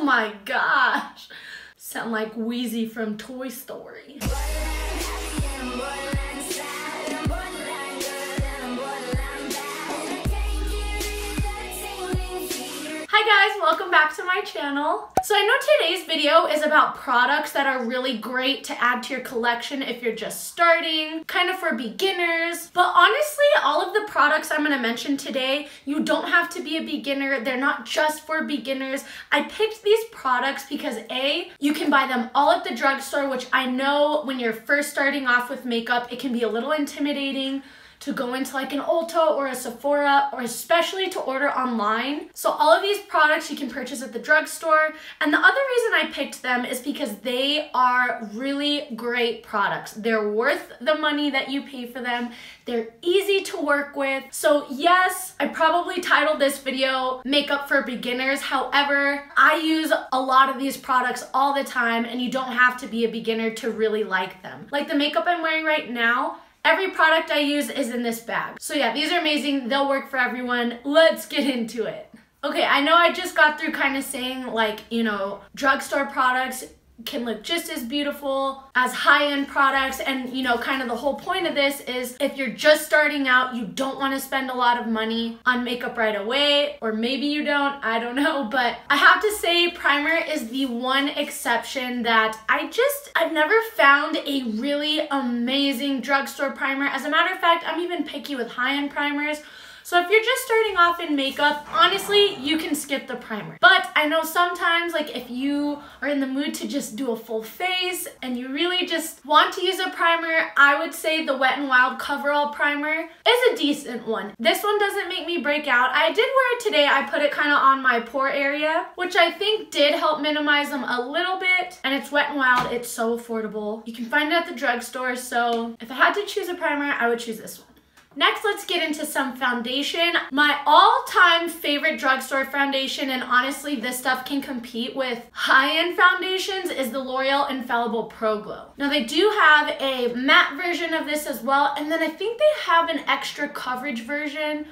my gosh. Sound like Wheezy from Toy Story. Hi guys, welcome back to my channel. So I know today's video is about products that are really great to add to your collection if you're just starting, kind of for beginners. But honestly, all of the products I'm gonna mention today, you don't have to be a beginner. They're not just for beginners. I picked these products because A, you can buy them all at the drugstore, which I know when you're first starting off with makeup, it can be a little intimidating to go into like an Ulta or a Sephora, or especially to order online. So all of these products you can purchase at the drugstore. And the other reason I picked them is because they are really great products. They're worth the money that you pay for them. They're easy to work with. So yes, I probably titled this video Makeup for Beginners. However, I use a lot of these products all the time and you don't have to be a beginner to really like them. Like the makeup I'm wearing right now, every product I use is in this bag. So yeah, these are amazing. They'll work for everyone. Let's get into it. Okay, I know I just got through kind of saying like, you know, drugstore products can look just as beautiful as high-end products, and you know, kind of the whole point of this is if you're just starting out, you don't want to spend a lot of money on makeup right away, or maybe you don't, I don't know, but I have to say primer is the one exception that I've never found a really amazing drugstore primer. As a matter of fact, I'm even picky with high-end primers. So if you're just starting off in makeup, honestly, you can skip the primer. But I know sometimes, like if you are in the mood to just do a full face and you really just want to use a primer, I would say the Wet n Wild Coverall Primer is a decent one. This one doesn't make me break out. I did wear it today. I put it kind of on my pore area, which I think did help minimize them a little bit. And it's Wet n Wild. It's so affordable. You can find it at the drugstore. So if I had to choose a primer, I would choose this one. Next, let's get into some foundation. My all-time favorite drugstore foundation, and honestly, this stuff can compete with high-end foundations, is the L'Oreal Infallible Pro Glow. Now, they do have a matte version of this as well, and then I think they have an extra coverage version.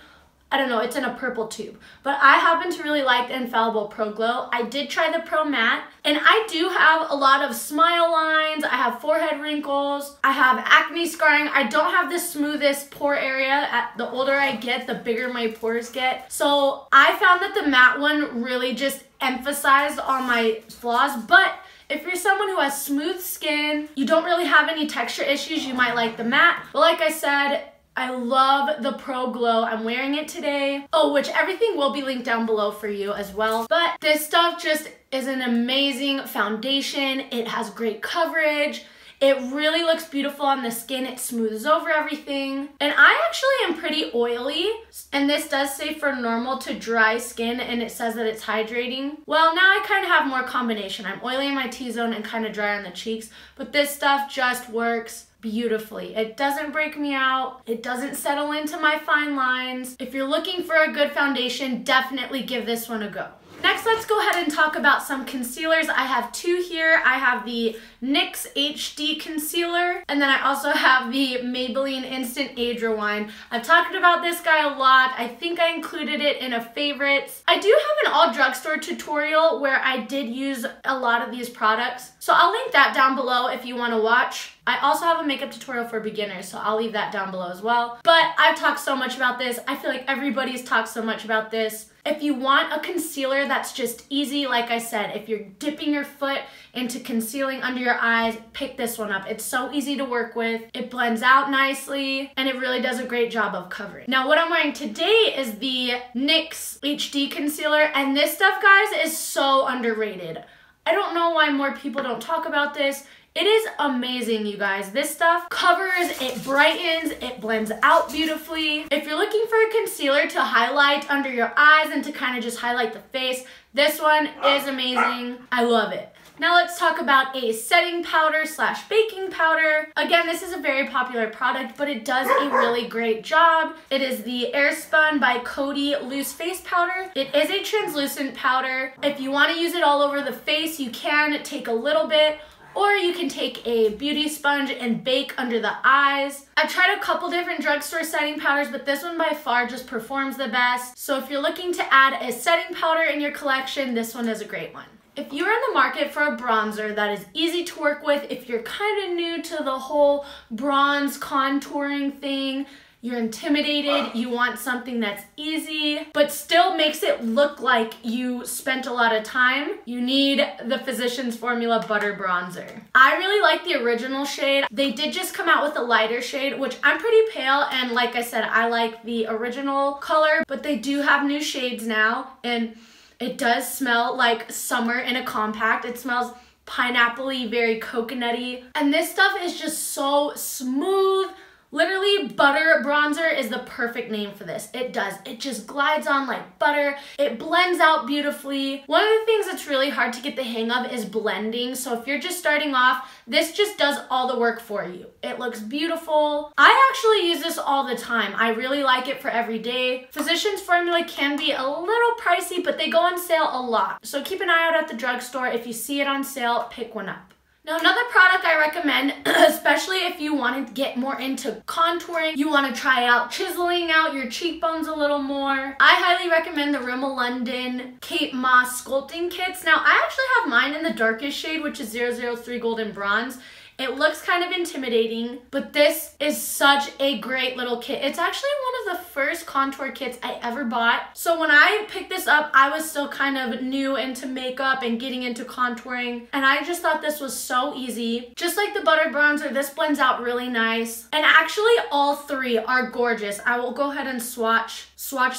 I don't know, it's in a purple tube. But I happen to really like the Infallible Pro Glow. I did try the Pro Matte, and I do have a lot of smile lines, I have forehead wrinkles, I have acne scarring. I don't have the smoothest pore area. The older I get, the bigger my pores get. So I found that the matte one really just emphasized all my flaws, but if you're someone who has smooth skin, you don't really have any texture issues, you might like the matte. But like I said, I love the Pro Glow. I'm wearing it today. Oh, which everything will be linked down below for you as well. But this stuff just is an amazing foundation. It has great coverage. It really looks beautiful on the skin. It smooths over everything. And I actually am pretty oily, and this does say for normal to dry skin, and it says that it's hydrating. Well, now I kind of have more combination. I'm oily in my T-zone and kind of dry on the cheeks, but this stuff just works beautifully. It doesn't break me out. It doesn't settle into my fine lines. If you're looking for a good foundation, definitely give this one a go. Next, let's go ahead and talk about some concealers. I have two here. I have the NYX HD Concealer, and then I also have the Maybelline Instant Age Rewind. I've talked about this guy a lot. I think I included it in a favorites. I do have an all drugstore tutorial where I did use a lot of these products, so I'll link that down below if you want to watch. I also have a makeup tutorial for beginners, so I'll leave that down below as well. But I've talked so much about this. I feel like everybody's talked so much about this. If you want a concealer that's just easy, like I said, if you're dipping your foot into concealing under your eyes, pick this one up. It's so easy to work with. It blends out nicely, and it really does a great job of covering. Now, what I'm wearing today is the NYX HD Concealer, and this stuff, guys, is so underrated. I don't know why more people don't talk about this. It is amazing, you guys. This stuff covers, it brightens, it blends out beautifully. If you're looking for a concealer to highlight under your eyes and to kind of just highlight the face, this one is amazing. I love it. Now let's talk about a setting powder slash baking powder. Again, this is a very popular product, but it does a really great job. It is the Airspun by Coty Loose Face Powder. It is a translucent powder. If you want to use it all over the face, you can take a little bit, or you can take a beauty sponge and bake under the eyes. I've tried a couple different drugstore setting powders, but this one by far just performs the best. So if you're looking to add a setting powder in your collection, this one is a great one. If you're in the market for a bronzer that is easy to work with, if you're kind of new to the whole bronze contouring thing, you're intimidated, you want something that's easy, but still makes it look like you spent a lot of time, you need the Physicians Formula Butter Bronzer. I really like the original shade. They did just come out with a lighter shade, which I'm pretty pale, and like I said, I like the original color, but they do have new shades now, and it does smell like summer in a compact. It smells pineapple-y, very coconutty, and this stuff is just so smooth. Literally, butter bronzer is the perfect name for this. It does. It just glides on like butter. It blends out beautifully. One of the things that's really hard to get the hang of is blending. So if you're just starting off, this just does all the work for you. It looks beautiful. I actually use this all the time. I really like it for every day. Physicians Formula can be a little pricey, but they go on sale a lot. So keep an eye out at the drugstore. If you see it on sale, pick one up. Now, another product I recommend, especially if you want to get more into contouring, you want to try out chiseling out your cheekbones a little more, I highly recommend the Rimmel London Kate Moss Sculpting Kits. Now, I actually have mine in the darkest shade, which is 003 Golden Bronze. It looks kind of intimidating, but this is such a great little kit. It's actually one of the first contour kits I ever bought. So when I picked this up, I was still kind of new into makeup and getting into contouring, and I just thought this was so easy. Just like the butter bronzer, this blends out really nice. And actually all three are gorgeous. I will go ahead and swatch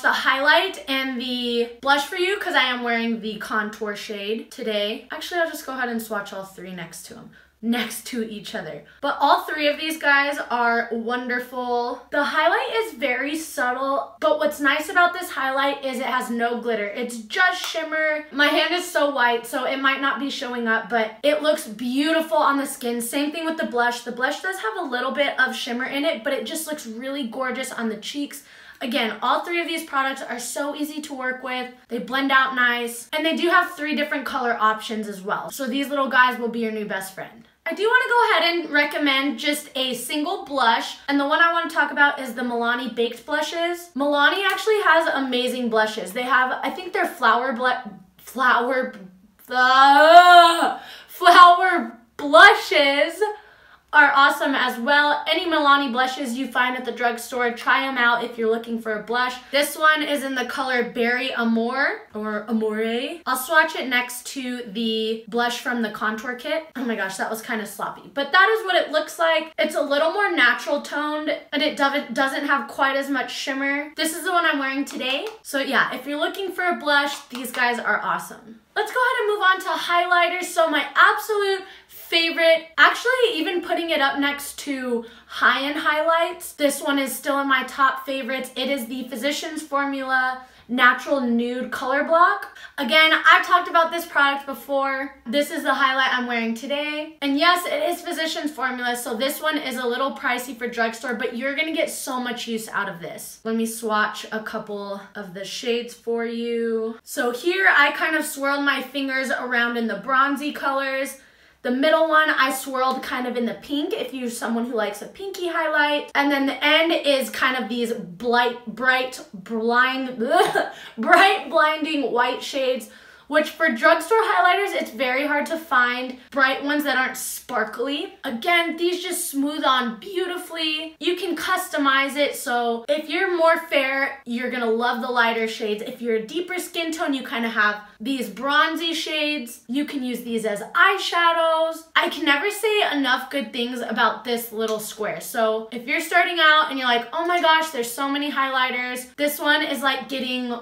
the highlight and the blush for you because I am wearing the contour shade today. Actually, I'll just go ahead and swatch all three next to each other. But all three of these guys are wonderful. The highlight is very subtle, but what's nice about this highlight is it has no glitter. It's just shimmer. My hand is so white, so it might not be showing up, but it looks beautiful on the skin. Same thing with the blush. The blush does have a little bit of shimmer in it, but it just looks really gorgeous on the cheeks. Again, all three of these products are so easy to work with. They blend out nice, and they do have 3 different color options as well. So these little guys will be your new best friend. I do want to go ahead and recommend just a single blush, and the one I want to talk about is the Milani Baked Blushes. Milani actually has amazing blushes. They have, I think they're flower blushes are awesome as well. Any Milani blushes you find at the drugstore, try them out if you're looking for a blush. This one is in the color Berry Amore or Amore. I'll swatch it next to the blush from the contour kit. Oh my gosh, that was kind of sloppy, but that is what it looks like. It's a little more natural toned, and it doesn't have quite as much shimmer. This is the one I'm wearing today. So yeah, if you're looking for a blush, these guys are awesome. Let's go ahead and move on to highlighters. So my absolute favorite, actually even putting it up next to high-end highlights, this one is still in my top favorites. It is the Physicians Formula Natural Nude Color Block. Again, I've talked about this product before. This is the highlight I'm wearing today. And yes, it is Physicians Formula, so this one is a little pricey for drugstore, but you're gonna get so much use out of this. Let me swatch a couple of the shades for you. So here I kind of swirled my fingers around in the bronzy colors. The middle one I swirled kind of in the pink if you're someone who likes a pinky highlight. And then the end is kind of these bright blinding white shades, which for drugstore highlighters, it's very hard to find bright ones that aren't sparkly. Again, these just smooth on beautifully. You can customize it, so if you're more fair, you're gonna love the lighter shades. If you're a deeper skin tone, you kind of have these bronzy shades. You can use these as eyeshadows. I can never say enough good things about this little square. So if you're starting out and you're like, oh my gosh, there's so many highlighters, this one is like getting,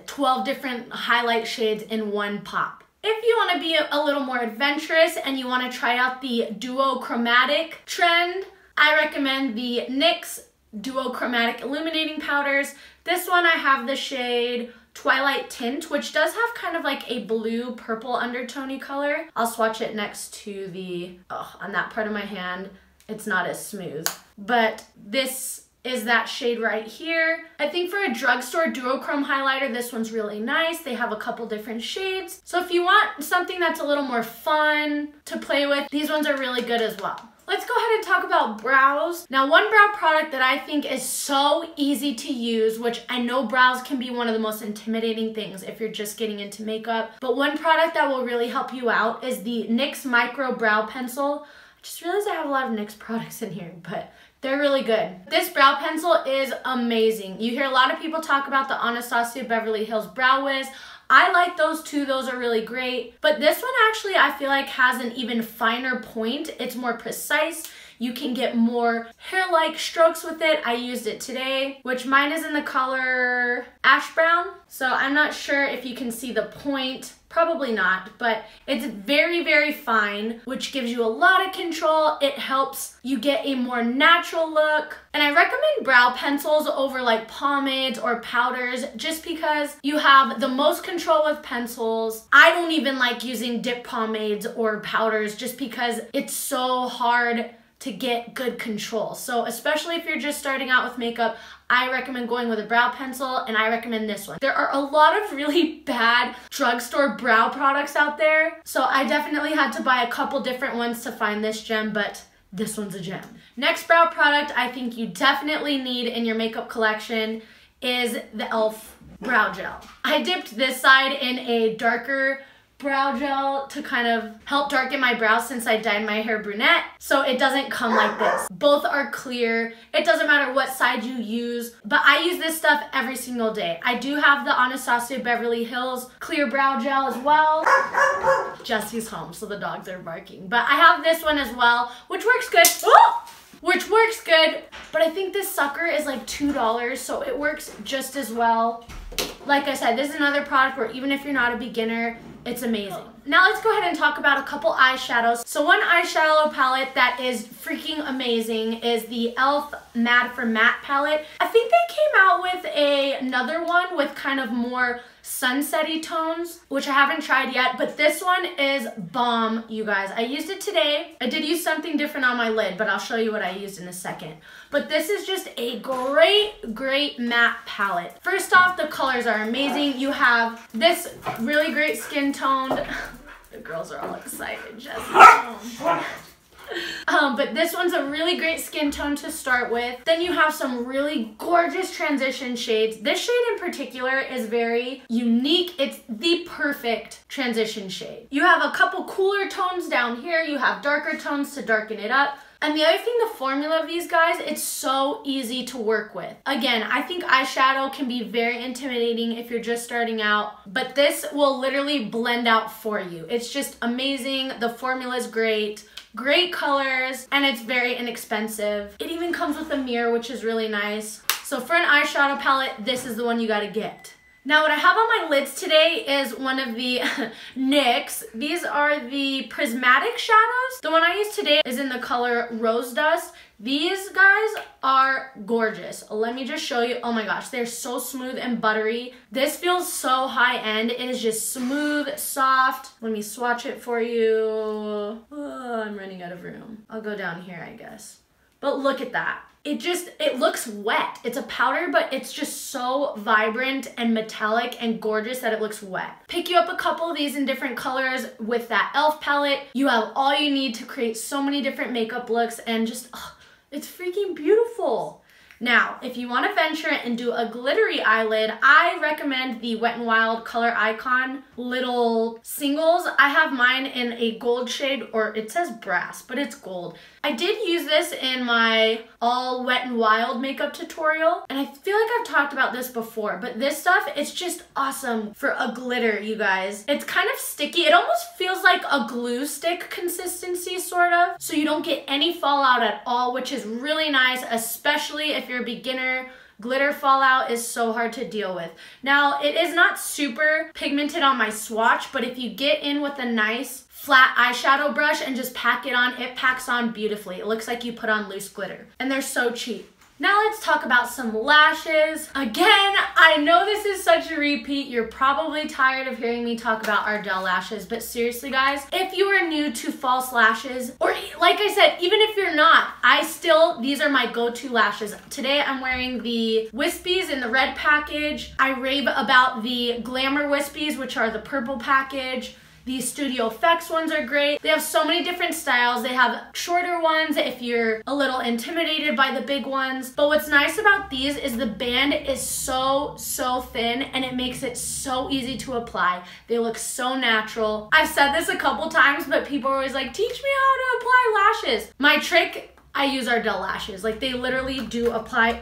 12 different highlight shades in one pop. If you want to be a little more adventurous and you want to try out the duochromatic trend, I recommend the NYX Duochromatic Illuminating Powders. This one I have the shade Twilight Tint, which does have kind of like a blue-purple undertone color. I'll swatch it next to the, on that part of my hand, it's not as smooth. But this is that shade right here. I think for a drugstore duochrome highlighter, this one's really nice. They have a couple different shades. So if you want something that's a little more fun to play with, these ones are really good as well. let's go ahead and talk about brows. Now, one brow product that I think is so easy to use, which I know brows can be one of the most intimidating things if you're just getting into makeup, but one product that will really help you out is the NYX Micro Brow Pencil. I just realized I have a lot of NYX products in here, but they're really good. This brow pencil is amazing. You hear a lot of people talk about the Anastasia Beverly Hills Brow Wiz. I like those too, those are really great. But this one actually I feel like has an even finer point. It's more precise. You can get more hair-like strokes with it. I used it today, which mine is in the color ash brown. So I'm not sure if you can see the point. Probably not, but it's very, very fine, which gives you a lot of control. It helps you get a more natural look. And I recommend brow pencils over like pomades or powders just because you have the most control with pencils. I don't even like using dip pomades or powders just because it's so hard to get good control. So especially if you're just starting out with makeup, I recommend going with a brow pencil, and I recommend this one. There are a lot of really bad drugstore brow products out there, so I definitely had to buy a couple different ones to find this gem, but this one's a gem. Next brow product I think you definitely need in your makeup collection is the e.l.f. Brow Gel. I dipped this side in a darker brow gel to kind of help darken my brows since I dyed my hair brunette, so it doesn't come like this. Both are clear. It doesn't matter what side you use, but I use this stuff every single day. I do have the Anastasia Beverly Hills clear brow gel as well. Jesse's home, so the dogs are barking. But I have this one as well, which works good. Which works good, but I think this sucker is like $2, so it works just as well. Like I said, this is another product where even if you're not a beginner, it's amazing. Now let's go ahead and talk about a couple eyeshadows. So one eyeshadow palette that is freaking amazing is the e.l.f. Mad for Matte palette. I think they came out with another one with kind of more sunsetty tones, which I haven't tried yet, but this one is bomb, you guys. I used it today. I did use something different on my lid, but I'll show you what I used in a second. But this is just a great matte palette. First off, the colors are amazing. You have this really great skin toned. The girls are all excited, Jesse. But this one's a really great skin tone to start with. Then you have some really gorgeous transition shades. This shade in particular is very unique. It's the perfect transition shade. You have a couple cooler tones down here. You have darker tones to darken it up. And the other thing, the formula of these guys, it's so easy to work with. Again, I think eyeshadow can be very intimidating if you're just starting out, but this will literally blend out for you. It's just amazing. The formula is great. Great colors, and it's very inexpensive. It even comes with a mirror, which is really nice. So for an eyeshadow palette, this is the one you gotta get. Now what I have on my lids today is one of the NYX. These are the prismatic shadows. The one I use today is in the color Rose Dust. These guys are gorgeous. Let me just show you. Oh my gosh, they're so smooth and buttery. This feels so high-end. It is just smooth, soft. Let me swatch it for you. Oh, I'm running out of room. I'll go down here, I guess. But look at that. It looks wet. It's a powder, but it's just so vibrant and metallic and gorgeous that it looks wet. Pick you up a couple of these in different colors with that e.l.f. palette. You have all you need to create so many different makeup looks, and just, it's freaking beautiful. Now, if you want to venture and do a glittery eyelid, I recommend the Wet n Wild Color Icon little singles. I have mine in a gold shade, or it says brass, but it's gold. I did use this in my all Wet n Wild makeup tutorial, and I feel like I've talked about this before, but this stuff is just awesome for a glitter, you guys. It's kind of sticky. It almost feels like a glue stick consistency, sort of, so you don't get any fallout at all, which is really nice, especially if you're a beginner. Glitter fallout is so hard to deal with. Now, it is not super pigmented on my swatch, but if you get in with a nice flat eyeshadow brush and just pack it on, it packs on beautifully. It looks like you put on loose glitter, and they're so cheap. Now let's talk about some lashes. Again, I know this is such a repeat. You're probably tired of hearing me talk about Ardell lashes, but seriously guys, if you are new to false lashes, or like I said, even if you're not, these are my go-to lashes. Today I'm wearing the Wispies in the red package. I rave about the Glamour Wispies, which are the purple package. The Studio Effects ones are great. They have so many different styles. They have shorter ones if you're a little intimidated by the big ones. But what's nice about these is the band is so thin and it makes it so easy to apply. They look so natural. I've said this a couple times, but people are always like, teach me how to apply lashes. My trick, I use Ardell lashes. Like they literally do apply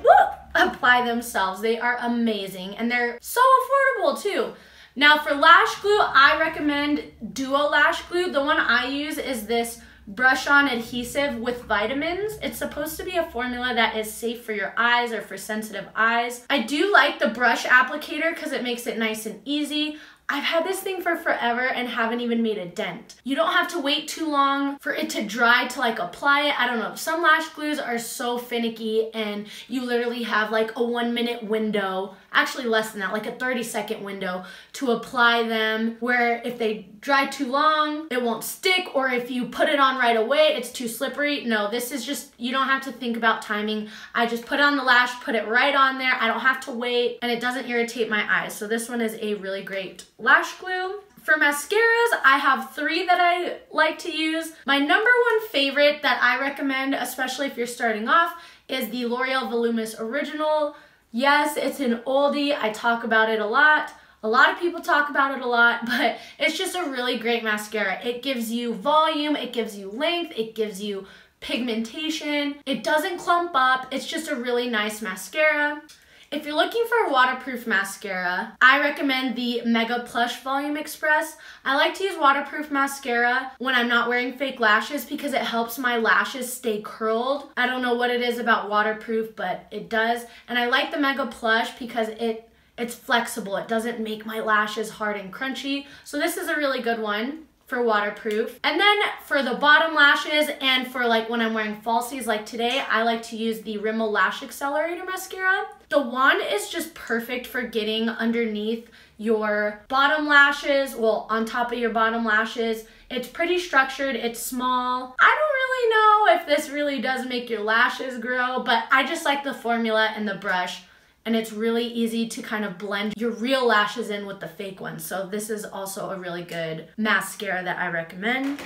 themselves. They are amazing and they're so affordable too. Now for lash glue, I recommend Duo Lash Glue. The one I use is this brush-on adhesive with vitamins. It's supposed to be a formula that is safe for your eyes or for sensitive eyes. I do like the brush applicator because it makes it nice and easy. I've had this thing for forever and haven't even made a dent. You don't have to wait too long for it to dry to like apply it. I don't know. Some lash glues are so finicky and you literally have like a 1 minute window, actually less than that, like a 30-second window to apply them, where if they dry too long, it won't stick, or if you put it on right away, it's too slippery. No, this is just, you don't have to think about timing. I just put on the lash, put it right on there. I don't have to wait and it doesn't irritate my eyes. So this one is a really great lash glue. For mascaras, I have 3 that I like to use. My number 1 favorite that I recommend, especially if you're starting off, is the L'Oreal Voluminous Original. Yes, it's an oldie. I talk about it a lot. A lot of people talk about it a lot, but it's just a really great mascara. It gives you volume, it gives you length, it gives you pigmentation. It doesn't clump up. It's just a really nice mascara. If you're looking for a waterproof mascara, I recommend the Mega Plush Volume Express. I like to use waterproof mascara when I'm not wearing fake lashes because it helps my lashes stay curled. I don't know what it is about waterproof, but it does. And I like the Mega Plush because it's flexible. It doesn't make my lashes hard and crunchy. So this is a really good one for waterproof. And then for the bottom lashes and for like when I'm wearing falsies like today, I like to use the Rimmel Lash Accelerator Mascara. The wand is just perfect for getting underneath your bottom lashes, well, on top of your bottom lashes. It's pretty structured, it's small. I don't really know if this really does make your lashes grow, but I just like the formula and the brush. And it's really easy to kind of blend your real lashes in with the fake ones. So this is also a really good mascara that I recommend.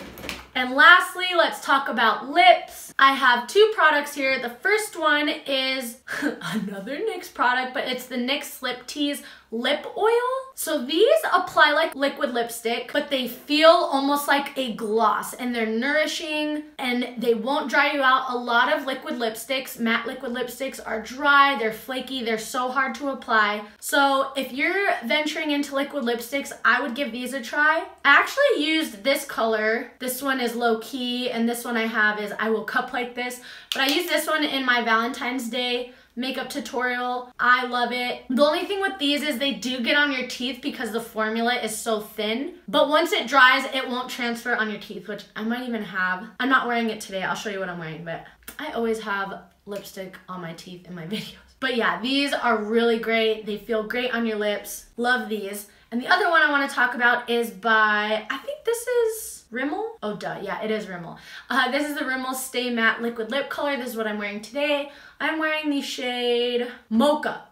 And lastly, let's talk about lips. I have 2 products here. The first one is another NYX product, but it's the NYX Lip Tease Lip Oil. So these apply like liquid lipstick, but they feel almost like a gloss and they're nourishing and they won't dry you out. A lot of liquid lipsticks, matte liquid lipsticks, are dry, they're flaky, they're so hard to apply. So if you're venturing into liquid lipsticks, I would give these a try. I actually used this color. This one is low key and this one I have is I Will Cup Like This, but I used this one in my Valentine's Day makeup tutorial. I love it. The only thing with these is they do get on your teeth because the formula is so thin, but once it dries, it won't transfer on your teeth, which I might even have. I'm not wearing it today. I'll show you what I'm wearing, but I always have lipstick on my teeth in my videos. But yeah, these are really great. They feel great on your lips. Love these. And the other one I want to talk about is by, I think this is Rimmel? Oh duh, yeah, it is Rimmel. This is the Rimmel Stay Matte Liquid Lip Color. This is what I'm wearing today. I'm wearing the shade Mocha.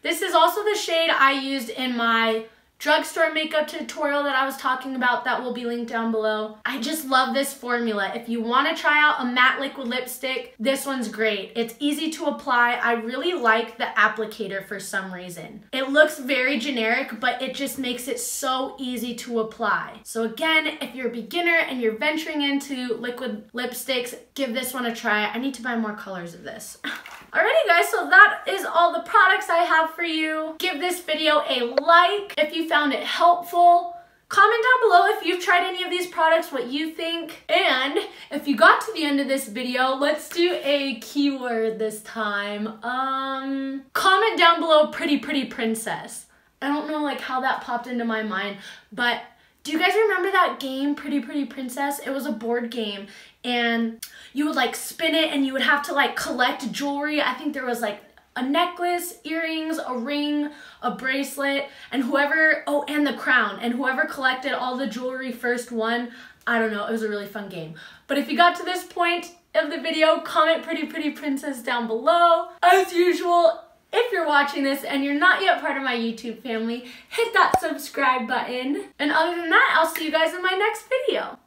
This is also the shade I used in my drugstore makeup tutorial that I was talking about that will be linked down below. I just love this formula. If you want to try out a matte liquid lipstick, this one's great. It's easy to apply. I really like the applicator for some reason. It looks very generic, but it just makes it so easy to apply. So again, if you're a beginner and you're venturing into liquid lipsticks, give this one a try. I need to buy more colors of this. Alrighty guys, so that is all the products I have for you. Give this video a like if you found it helpful. Comment down below if you've tried any of these products, what you think. And if you got to the end of this video, let's do a keyword this time. Comment down below pretty princess. I don't know like how that popped into my mind, but do you guys remember that game, Pretty Princess? It was a board game and you would like spin it and you would have to like collect jewelry. I think there was like a necklace, earrings, a ring, a bracelet, and whoever, oh, and the crown. And whoever collected all the jewelry first won. I don't know, it was a really fun game. But if you got to this point of the video, comment Pretty Princess down below. As usual, If you're watching this and you're not yet part of my YouTube family, hit that subscribe button. And other than that, I'll see you guys in my next video.